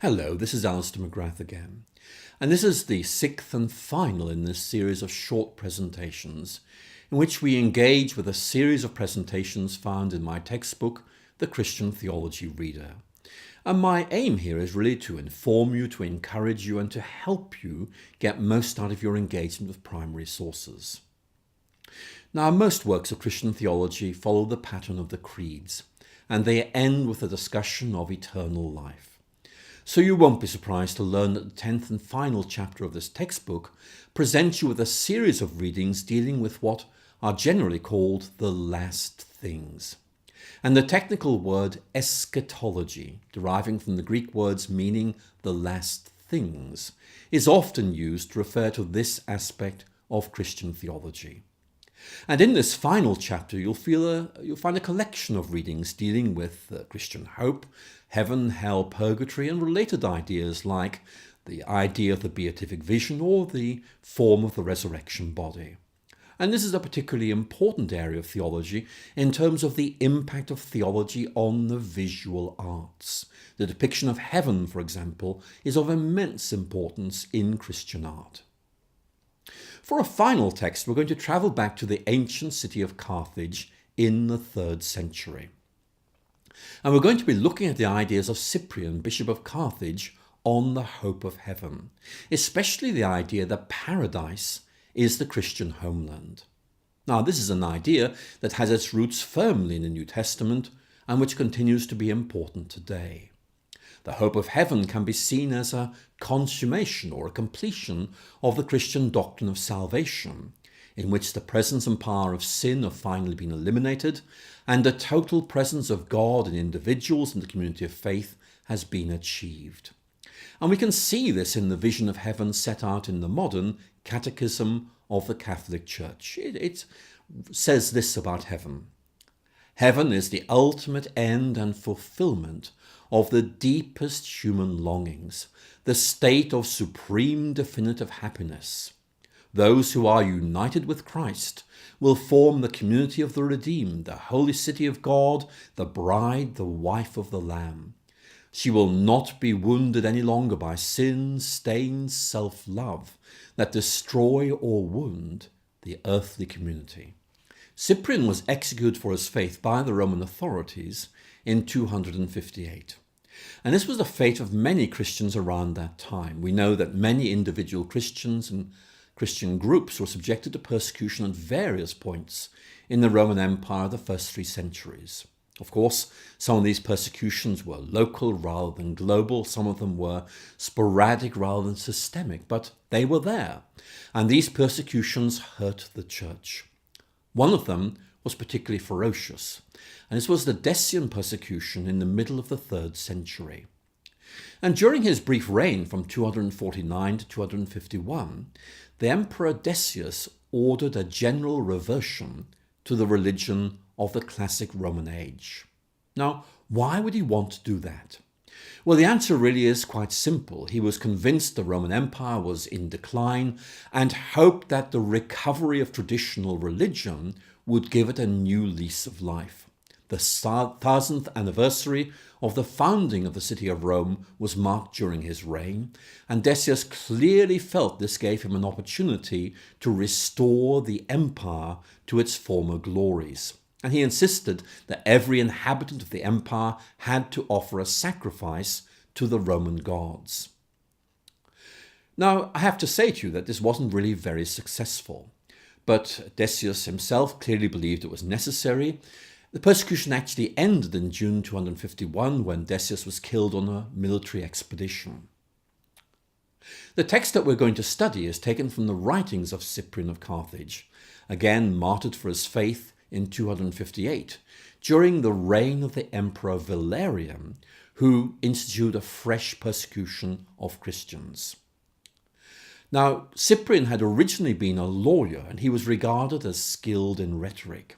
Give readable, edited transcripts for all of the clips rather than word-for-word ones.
Hello, this is Alister McGrath again, and this is the sixth and final in this series of short presentations in which we engage with a series of presentations found in my textbook, The Christian Theology Reader. And my aim here is really to inform you, to encourage you, and to help you get most out of your engagement with primary sources. Now, most works of Christian theology follow the pattern of the creeds, and they end with a discussion of eternal life. So you won't be surprised to learn that the 10th and final chapter of this textbook presents you with a series of readings dealing with what are generally called the last things. And the technical word eschatology, deriving from the Greek words meaning the last things, is often used to refer to this aspect of Christian theology. And in this final chapter, you'll find a collection of readings dealing with Christian hope, heaven, hell, purgatory, and related ideas like the idea of the beatific vision or the form of the resurrection body. And this is a particularly important area of theology in terms of the impact of theology on the visual arts. The depiction of heaven, for example, is of immense importance in Christian art. For a final text, we're going to travel back to the ancient city of Carthage in the 3rd century. And we're going to be looking at the ideas of Cyprian, Bishop of Carthage, on the hope of heaven, especially the idea that paradise is the Christian homeland. Now, this is an idea that has its roots firmly in the New Testament and which continues to be important today. The hope of heaven can be seen as a consummation or a completion of the Christian doctrine of salvation, in which the presence and power of sin have finally been eliminated, and the total presence of God in individuals and the community of faith has been achieved. And we can see this in the vision of heaven set out in the modern Catechism of the Catholic Church. It says this about heaven. Heaven is the ultimate end and fulfillment of the deepest human longings, the state of supreme definitive happiness. Those who are united with Christ will form the community of the redeemed, the holy city of God, the bride, the wife of the Lamb. She will not be wounded any longer by sin, stains, self-love that destroy or wound the earthly community. Cyprian was executed for his faith by the Roman authorities in 258. And this was the fate of many Christians around that time. We know that many individual Christians and Christian groups were subjected to persecution at various points in the Roman Empire of the first 3 centuries. Of course, some of these persecutions were local rather than global. Some of them were sporadic rather than systemic, but they were there. And these persecutions hurt the church. One of them was particularly ferocious, and this was the Decian persecution in the middle of the 3rd century. And during his brief reign from 249 to 251, the Emperor Decius ordered a general reversion to the religion of the classic Roman age. Now, why would he want to do that? Well, the answer really is quite simple. He was convinced the Roman Empire was in decline and hoped that the recovery of traditional religion would give it a new lease of life. The 1000th anniversary of the founding of the city of Rome was marked during his reign, and Decius clearly felt this gave him an opportunity to restore the empire to its former glories. And he insisted that every inhabitant of the empire had to offer a sacrifice to the Roman gods. Now, I have to say to you that this wasn't really very successful, but Decius himself clearly believed it was necessary. The persecution actually ended in June 251 when Decius was killed on a military expedition. The text that we're going to study is taken from the writings of Cyprian of Carthage, again martyred for his faith in 258, during the reign of the Emperor Valerian, who instituted a fresh persecution of Christians. Now, Cyprian had originally been a lawyer, and he was regarded as skilled in rhetoric.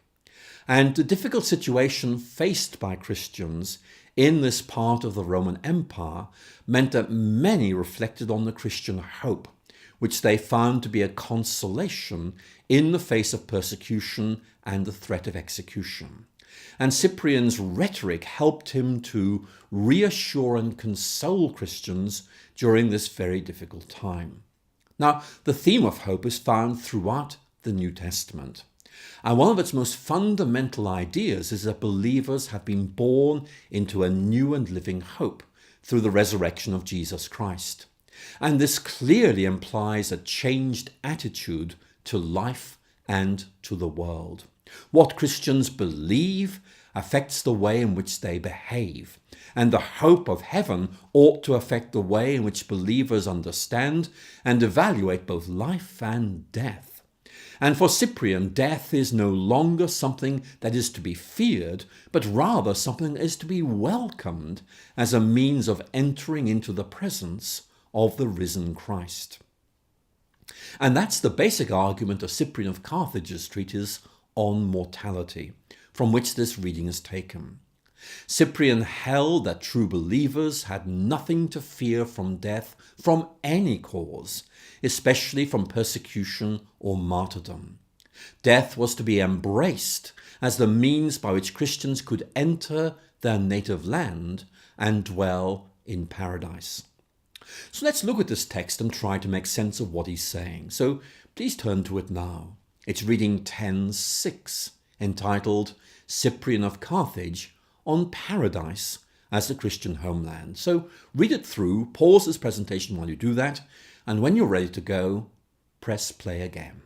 And the difficult situation faced by Christians in this part of the Roman Empire meant that many reflected on the Christian hope, which they found to be a consolation in the face of persecution and the threat of execution. And Cyprian's rhetoric helped him to reassure and console Christians during this very difficult time. Now, the theme of hope is found throughout the New Testament. And one of its most fundamental ideas is that believers have been born into a new and living hope through the resurrection of Jesus Christ. And this clearly implies a changed attitude to life and to the world. What Christians believe affects the way in which they behave, and the hope of heaven ought to affect the way in which believers understand and evaluate both life and death. And for Cyprian, death is no longer something that is to be feared, but rather something that is to be welcomed as a means of entering into the presence of the risen Christ. And that's the basic argument of Cyprian of Carthage's treatise on mortality, from which this reading is taken. Cyprian held that true believers had nothing to fear from death from any cause, especially from persecution or martyrdom. Death was to be embraced as the means by which Christians could enter their native land and dwell in paradise. So let's look at this text and try to make sense of what he's saying. So please turn to it now. It's reading 10:6, entitled Cyprian of Carthage on Paradise as the Christian Homeland. So read it through, pause this presentation while you do that, and when you're ready to go, press play again.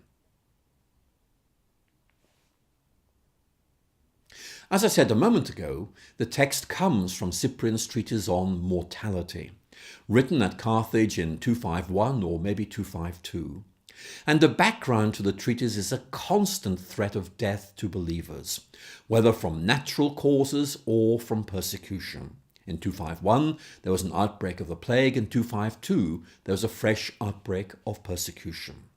As I said a moment ago, the text comes from Cyprian's treatise on mortality, written at Carthage in 251 or maybe 252. And the background to the treatise is a constant threat of death to believers, whether from natural causes or from persecution. In 251, there was an outbreak of the plague. In 252, there was a fresh outbreak of persecution.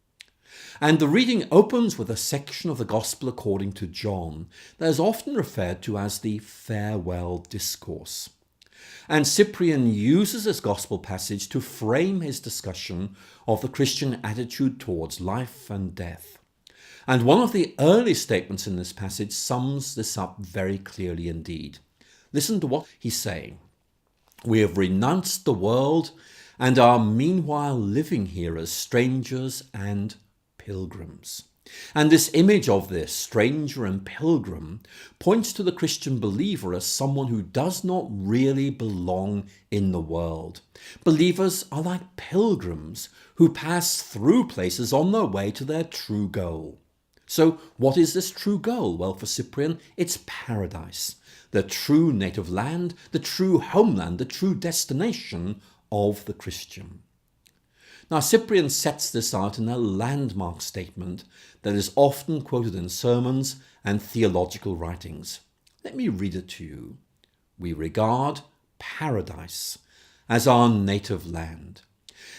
And the reading opens with a section of the Gospel according to John that is often referred to as the farewell discourse. And Cyprian uses this Gospel passage to frame his discussion of the Christian attitude towards life and death. And one of the early statements in this passage sums this up very clearly indeed. Listen to what he's saying. We have renounced the world and are meanwhile living here as strangers and pilgrims. And this image of this stranger and pilgrim points to the Christian believer as someone who does not really belong in the world. Believers are like pilgrims who pass through places on their way to their true goal. So what is this true goal? Well, for Cyprian, it's paradise, the true native land, the true homeland, the true destination of the Christian. Now, Cyprian sets this out in a landmark statement that is often quoted in sermons and theological writings. Let me read it to you. We regard paradise as our native land.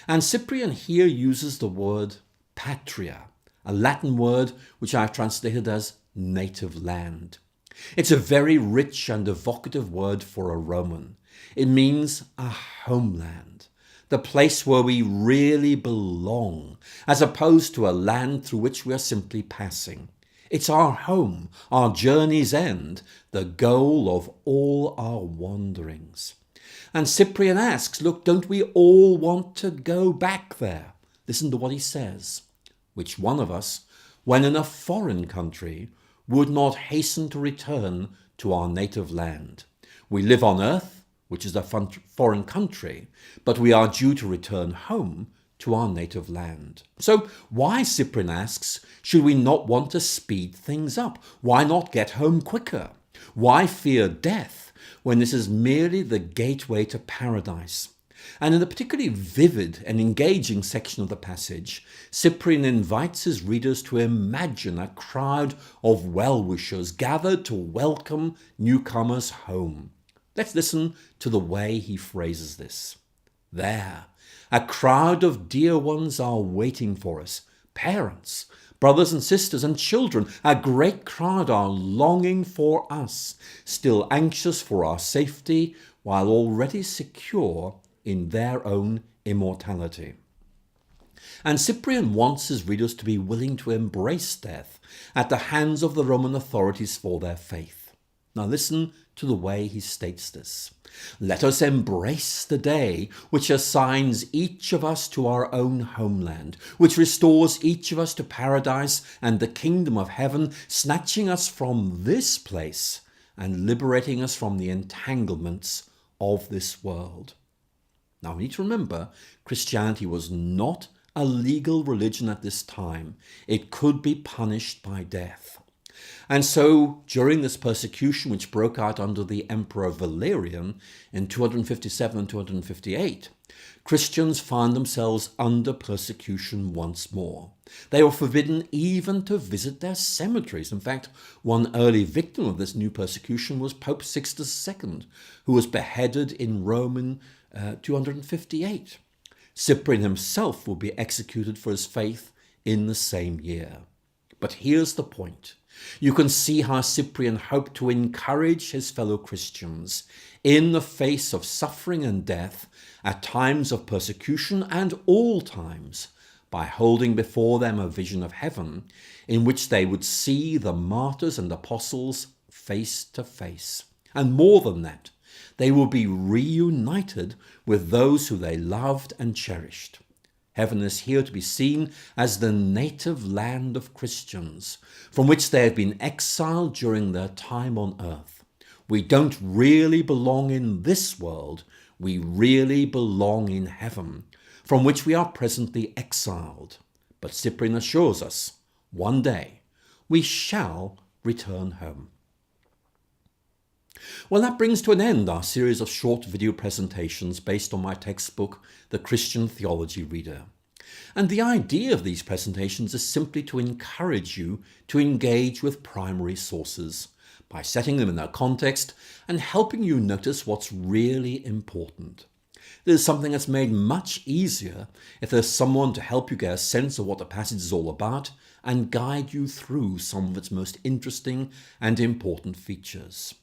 And Cyprian here uses the word patria, a Latin word which I've translated as native land. It's a very rich and evocative word for a Roman. It means a homeland, the place where we really belong, as opposed to a land through which we are simply passing. It's our home, our journey's end, the goal of all our wanderings. And Cyprian asks, look, don't we all want to go back there? Listen to what he says. Which one of us, when in a foreign country, would not hasten to return to our native land? We live on earth, which is a foreign country, but we are due to return home to our native land. So why, Cyprian asks, should we not want to speed things up? Why not get home quicker? Why fear death when this is merely the gateway to paradise? And in a particularly vivid and engaging section of the passage, Cyprian invites his readers to imagine a crowd of well-wishers gathered to welcome newcomers home. Let's listen to the way he phrases this. There, a crowd of dear ones are waiting for us. Parents, brothers and sisters and children, a great crowd are longing for us, still anxious for our safety while already secure in their own immortality. And Cyprian wants his readers to be willing to embrace death at the hands of the Roman authorities for their faith. Now listen to the way he states this. Let us embrace the day which assigns each of us to our own homeland, which restores each of us to paradise and the kingdom of heaven, snatching us from this place and liberating us from the entanglements of this world. Now we need to remember, Christianity was not a legal religion at this time. It could be punished by death. And so, during this persecution which broke out under the Emperor Valerian in 257 and 258, Christians found themselves under persecution once more. They were forbidden even to visit their cemeteries. In fact, one early victim of this new persecution was Pope Sixtus II, who was beheaded in Rome in 258. Cyprian himself will be executed for his faith in the same year. But here's the point. You can see how Cyprian hoped to encourage his fellow Christians in the face of suffering and death, at times of persecution and all times, by holding before them a vision of heaven in which they would see the martyrs and apostles face to face. And more than that, they will be reunited with those who they loved and cherished. Heaven is here to be seen as the native land of Christians, from which they have been exiled during their time on earth. We don't really belong in this world, we really belong in heaven, from which we are presently exiled. But Cyprian assures us, one day we shall return home. Well, that brings to an end our series of short video presentations based on my textbook, The Christian Theology Reader. And the idea of these presentations is simply to encourage you to engage with primary sources by setting them in their context and helping you notice what's really important. This is something that's made much easier if there's someone to help you get a sense of what the passage is all about and guide you through some of its most interesting and important features.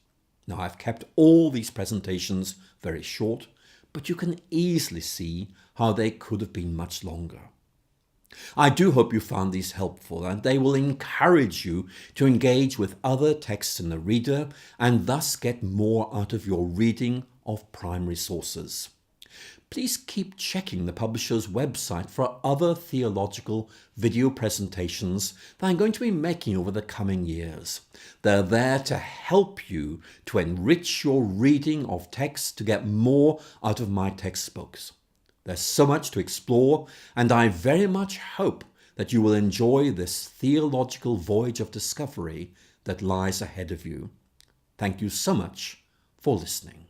Now, I've kept all these presentations very short, but you can easily see how they could have been much longer. I do hope you found these helpful, and they will encourage you to engage with other texts in the reader and thus get more out of your reading of primary sources. Please keep checking the publisher's website for other theological video presentations that I'm going to be making over the coming years. They're there to help you to enrich your reading of texts to get more out of my textbooks. There's so much to explore, and I very much hope that you will enjoy this theological voyage of discovery that lies ahead of you. Thank you so much for listening.